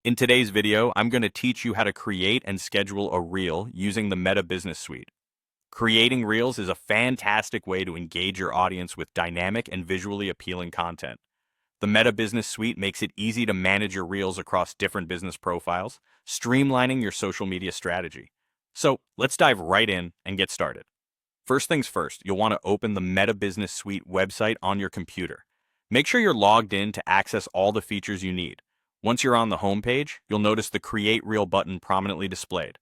In today's video, I'm going to teach you how to create and schedule a reel using the Meta Business Suite. Creating reels is a fantastic way to engage your audience with dynamic and visually appealing content. The Meta Business Suite makes it easy to manage your reels across different business profiles, streamlining your social media strategy. So let's dive right in and get started. First things first, you'll want to open the Meta Business Suite website on your computer. Make sure you're logged in to access all the features you need. Once you're on the home page, you'll notice the Create Reel button prominently displayed.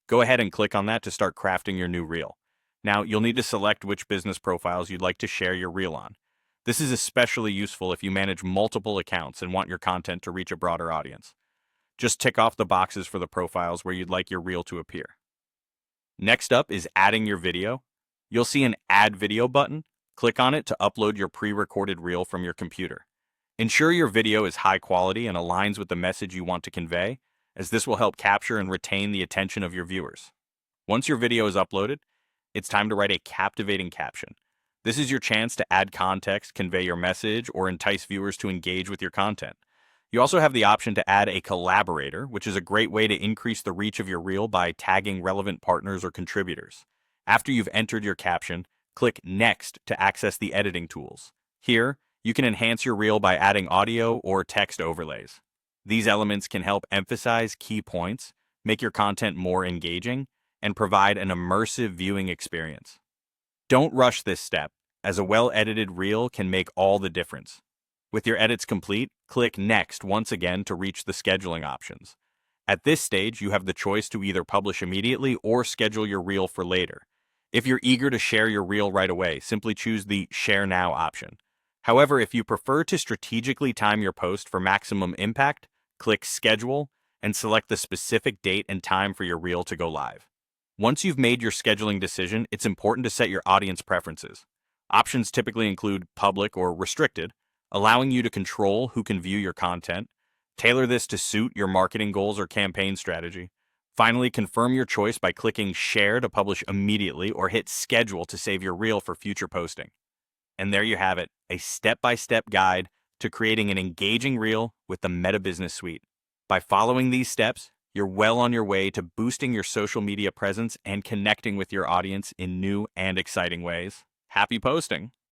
Go ahead and click on that to start crafting your new reel. Now, you'll need to select which business profiles you'd like to share your reel on. This is especially useful if you manage multiple accounts and want your content to reach a broader audience. Just tick off the boxes for the profiles where you'd like your reel to appear. Next up is adding your video. You'll see an Add Video button. Click on it to upload your pre-recorded reel from your computer. Ensure your video is high quality and aligns with the message you want to convey, as this will help capture and retain the attention of your viewers. Once your video is uploaded, it's time to write a captivating caption. This is your chance to add context, convey your message, or entice viewers to engage with your content. You also have the option to add a collaborator, which is a great way to increase the reach of your reel by tagging relevant partners or contributors. After you've entered your caption, click Next to access the editing tools. Here, you can enhance your reel by adding audio or text overlays. These elements can help emphasize key points, make your content more engaging, and provide an immersive viewing experience. Don't rush this step, as a well-edited reel can make all the difference. With your edits complete, click Next once again to reach the scheduling options. At this stage, you have the choice to either publish immediately or schedule your reel for later. If you're eager to share your reel right away, simply choose the Share Now option. However, if you prefer to strategically time your post for maximum impact, click Schedule and select the specific date and time for your reel to go live. Once you've made your scheduling decision, it's important to set your audience preferences. Options typically include public or restricted, allowing you to control who can view your content. Tailor this to suit your marketing goals or campaign strategy. Finally, confirm your choice by clicking Share to publish immediately or hit Schedule to save your reel for future posting. And there you have it, a step-by-step guide to creating an engaging reel with the Meta Business Suite. By following these steps, you're well on your way to boosting your social media presence and connecting with your audience in new and exciting ways. Happy posting!